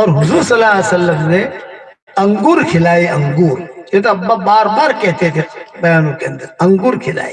اور حضور صلی اللہ علیہ وسلم نے انگور کھلائے، انگور، یہ تو ابا بار بار کہتے تھے بیانوں کے اندر، انگور کھلائے،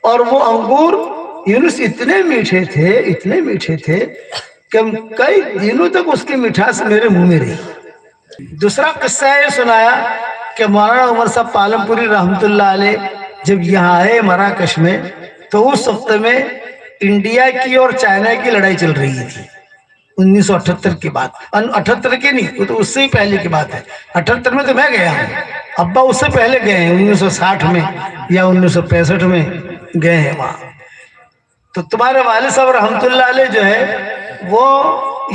اور وہ انگور یونس اتنے میٹھے تھے، اتنے میٹھے تھے کہ کئی دنوں تک اس کی مٹھاس میرے منہ میں رہی۔ دوسرا قصہ یہ سنایا کہ مولانا عمر صاحب پالم پوری رحمت اللہ علیہ جب یہاں آئے مراکش میں، تو اس وقت میں انڈیا کی اور چائنا کی لڑائی چل رہی تھی، 1978 کی بات، 78 کی نہیں، وہ تو اس سے ہی پہلے کی بات ہے، 78 میں تو میں گیا ہوں، ابا اس سے پہلے گئے ہیں، 1960 میں یا 1965 میں گئے ہیں وہاں۔ تو تمہارے والد صاحب رحمت اللہ علیہ جو ہے وہ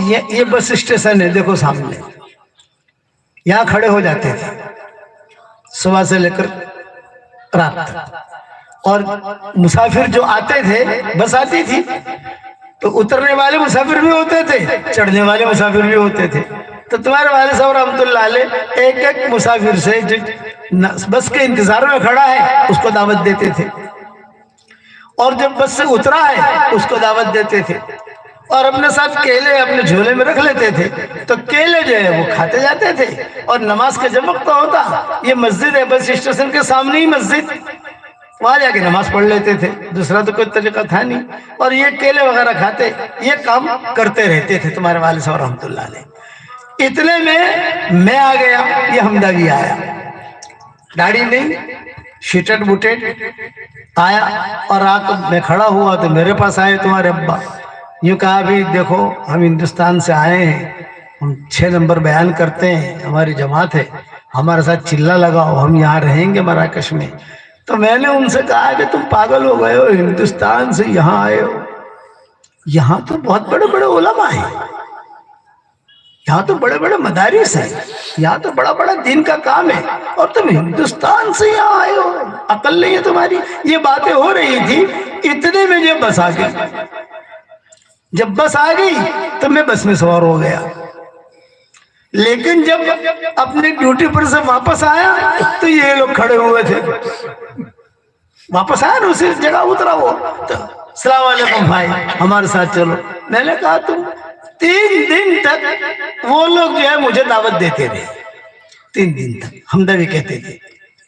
یہ بس اسٹیشن ہے، دیکھو سامنے، یہاں کھڑے ہو جاتے تھے صبح سے لے کر رات، اور مسافر جو آتے تھے، بس آتی تھی تو اترنے والے مسافر بھی ہوتے تھے، چڑھنے والے مسافر بھی ہوتے تھے، تو تمہارے والد صاحب رحمت اللہ علیہ ایک ایک مسافر سے جو بس کے انتظار میں کھڑا ہے اس کو دعوت دیتے تھے، اور جب بس سے اترا ہے اس کو دعوت دیتے تھے، اور اپنے ساتھ کیلے اپنے جھولے میں رکھ لیتے تھے، تو کیلے جو ہے وہ کھاتے جاتے تھے، اور نماز کا جب وقت ہوتا، یہ مسجد ہے بس اسٹیشن کے سامنے ہی مسجد، وہاں جا کے نماز پڑھ لیتے تھے، دوسرا تو کوئی طریقہ تھا نہیں، اور یہ کیلے وغیرہ کھاتے، یہ کام کرتے رہتے تھے تمہارے والد صاحب رحمت اللہ علیہ۔ اتنے میں آ گیا، یہ حمداوی آیا، داڑھی نہیں، شیٹٹ بوٹیٹ آیا، اور آ کر میں کھڑا ہوا تو میرے پاس آئے تمہارے ابا، یوں کہا بھی دیکھو ہم ہندوستان سے آئے ہیں، ہم 6 نمبر بیان کرتے ہیں، ہماری جماعت ہے، ہمارے ساتھ چلہ لگاؤ، ہم یہاں رہیں گے مراکش میں۔ تو میں نے ان سے کہا کہ تم پاگل ہو گئے ہو، ہندوستان سے یہاں آئے ہو، یہاں تو بہت بڑے بڑے علماء ہیں، یہاں تو بڑے بڑے مدارس ہیں، یہاں تو بڑا بڑا دین کا کام ہے، اور تم ہندوستان سے یہاں آئے ہو، عقل نہیں ہے تمہاری۔ یہ باتیں ہو رہی تھی، اتنے میں جب بس آ گئی، جب بس آ گئی تو میں بس میں سوار ہو گیا، لیکن جب اپنی ڈیوٹی پر سے واپس آیا تو یہ لوگ کھڑے ہوئے تھے، واپس آیا نا اسی جگہ اترا وہ، تو السلام علیکم بھائی ہمارے ساتھ چلو۔ میں نے کہا تم 3 دن تک وہ لوگ جو ہے مجھے دعوت دیتے رہے، 3 دن تک، حمداوی کہتے تھے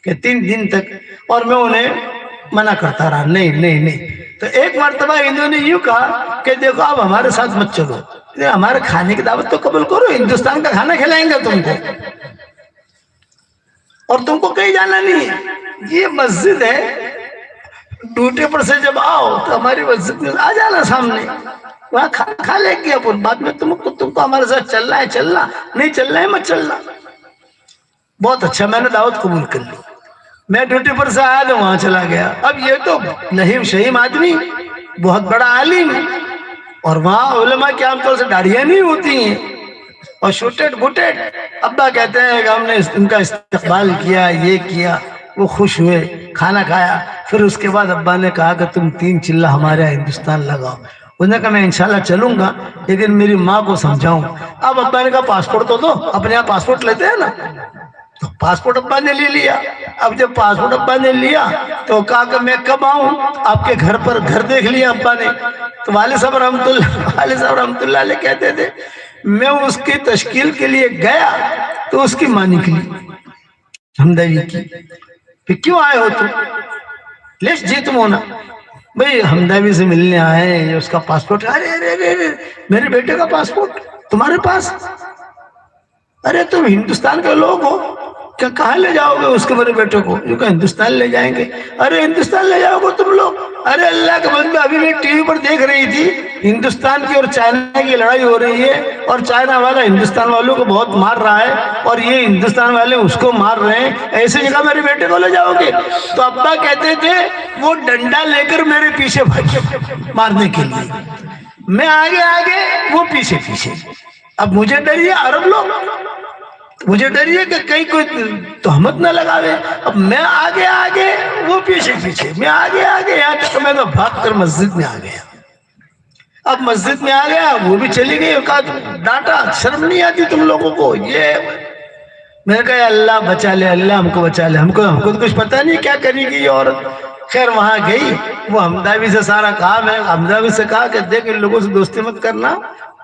کہ 3 دن تک، اور میں انہیں منع کرتا رہا، نہیں نہیں نہیں۔ تو ایک مرتبہ انہوں نے یوں کہا کہ دیکھو اب ہمارے ساتھ مت چلو، ہمارے کھانے کی دعوت تو قبول کرو، ہندوستان کا کھانا کھلائیں گے تم کو، اور تم کو کہیں جانا نہیں ہے، یہ مسجد ہے، ڈیوٹی پر سے جب آؤ تو ہماری مسجد میں آ جانا سامنے، وہاں کھا لے گی اپن، بعد میں تم کو ہمارے ساتھ چلنا ہے چلنا، نہیں چلنا ہے مت چلنا۔ بہت اچھا، میں نے دعوت قبول کر لی، میں ڈیوٹی پر سے آیا تو وہاں چلا گیا۔ اب یہ تو لہیم شہیم آدمی، بہت بڑا عالم، اور وہاں علماء کے عام طور سے داڑھیاں نہیں ہوتی ہیں، اور شوٹیڈ بوٹیڈ۔ ابا کہتے ہیں کہ ہم نے ان کا استقبال کیا، یہ کیا، وہ خوش ہوئے، کھانا کھایا، پھر اس کے بعد ابا نے کہا کہ تم 3 چلہ ہمارے ہندوستان لگاؤ۔ انہوں نے کہا میں انشاءاللہ چلوں گا، لیکن میری ماں کو سمجھاؤں۔ اب ابا نے کہا پاسپورٹ تو دو، اپنے یہاں پاسپورٹ لیتے ہیں نا، تو پاسپورٹ ابا نے لے لیا۔ اب جب پاسپورٹ ابا نے لیا تو کہا کہ میں کب آؤں آپ کے گھر پر، گھر دیکھ لیا ابا نے۔ تو والد صاحب رحمت اللہ علیہ کہتے تھے میں اس کی تشکیل کے لیے گیا تو اس کی ماں نکلی حمداوی کی، پھر کیوں آئے ہو تم، لیش جی تم ہونا، بھئی حمداوی سے ملنے آئے ہیں، یہ اس کا پاسپورٹ، ارے ارے ارے میرے بیٹے کا پاسپورٹ تمہارے پاس، ارے تم ہندوستان کے لوگ ہو، کیا کہاں لے جاؤ گے اس کے میرے بیٹے کو؟ جو کہ ہندوستان لے جائیں گے۔ ارے ہندوستان لے جاؤ گے تم لوگ؟ ارے اللہ کے بندے، ابھی میں ٹی وی پر دیکھ رہی تھی ہندوستان کی اور چائنا کی لڑائی ہو رہی ہے، اور چائنا والا ہندوستان والوں کو بہت مار رہا ہے، اور یہ ہندوستان والے اس کو مار رہے ہیں، ایسی جگہ میرے بیٹے کو لے جاؤ گے؟ تو ابا کہتے تھے وہ ڈنڈا لے کر میرے پیچھے بھاگے مارنے کے لیے، میں آگے آگے وہ پیچھے پیچھے۔ اب مجھے ڈریے عرب لوگ، مجھے ڈریے کہ کہیں کوئی تہمت نہ لگاوے، اب میں آگے آگے وہ پیچھے پیچھے، میں آگے آگے، یہاں تک میں تو بھاگ کر مسجد میں آ گیا۔ اب مسجد میں آ گیا، وہ بھی چلی گئی، کہا ڈانٹا شرم نہیں آتی تم لوگوں کو؟ یہ میں نے کہا اللہ بچا لے، اللہ ہم کو بچا لے، ہم کو تو کچھ پتہ نہیں کیا کرے گی یہ عورت۔ خیر وہاں گئی، وہ حمداوی سے سارا کام ہے، حمداوی سے کہا کہ دیکھ ان لوگوں سے دوستی مت کرنا،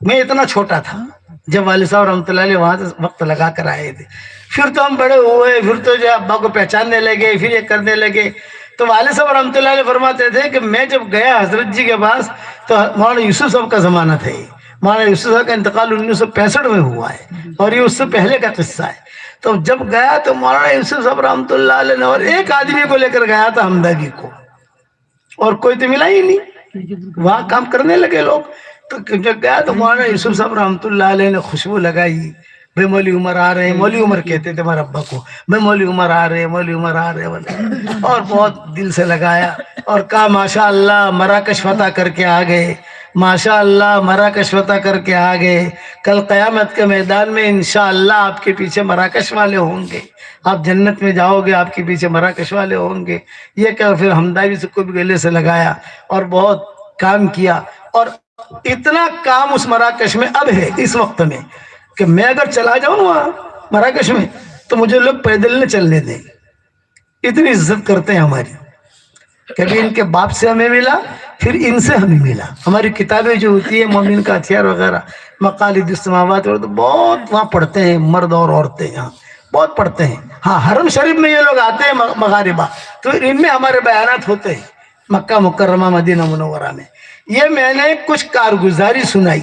میں اتنا چھوٹا تھا جب والد صاحب رحمۃ اللہ علیہ وہاں سے وقت لگا کر آئے تھے. پھر تو ہم بڑے ہوئے, پھر تو جو ابا کو پہچاننے لگے, پھر یہ کرنے لگے. تو والد صاحب رحمۃ اللہ علیہ فرماتے تھے کہ میں جب گیا حضرت جی کے پاس تو مولانا یوسف صاحب کا زمانہ تھا. یہ مولانا یوسف صاحب کا انتقال 1965 میں ہوا ہے اور یہ اس سے پہلے کا قصہ ہے. تو جب گیا تو مولانا یوسف صاحب رحمۃ اللہ علیہ نے اور ایک آدمی کو لے کر گیا تھا حمدگی کو, اور کوئی تو ملا ہی نہیں. وہاں کام کرنے لگے لوگ. تو جب گیا تو مولانا یوسف صاحب رحمۃ اللہ علیہ نے خوشبو لگائی. بھائی مولوی عمر آ رہے ہیں, مولوی عمر کہتے تھے ہمارے ابا کو, بھائی مولوی عمر آ رہے ہیں, مولوی عمر آ رہے ہیں, اور بہت دل سے لگایا اور کہا ماشاء اللہ مراکش فتح کر کے آ گئے, ماشاء اللہ مراکش فتح کر کے آ گئے. کل قیامت کے میدان میں انشاءاللہ آپ کے پیچھے مراکش والے ہوں گے, آپ جنت میں جاؤ گے, آپ کے پیچھے مراکش والے ہوں گے. یہ کہ پھر حمداوی سے کو بھی گلے سے لگایا اور بہت کام کیا. اور اتنا کام اس مراکش میں اب ہے اس وقت میں کہ میں اگر چلا جاؤں وہاں مراکش میں تو مجھے لوگ پیدل نہ چلنے دیں, اتنی عزت کرتے ہیں ہماری. کبھی ان کے باپ سے ہمیں ملا, پھر ان سے ہمیں ملا. ہماری کتابیں جو ہوتی ہے مومن کا ہتھیار وغیرہ, مقالید السماوات, تو بہت وہاں پڑھتے ہیں مرد اور عورتیں, یہاں بہت پڑھتے ہیں. ہاں حرم شریف میں یہ لوگ آتے ہیں مغاربہ, تو ان میں ہمارے بیانات ہوتے ہیں. مکہ مکرمہ مدینہ منورہ میں یہ میں نے کچھ کارگزاری سنائی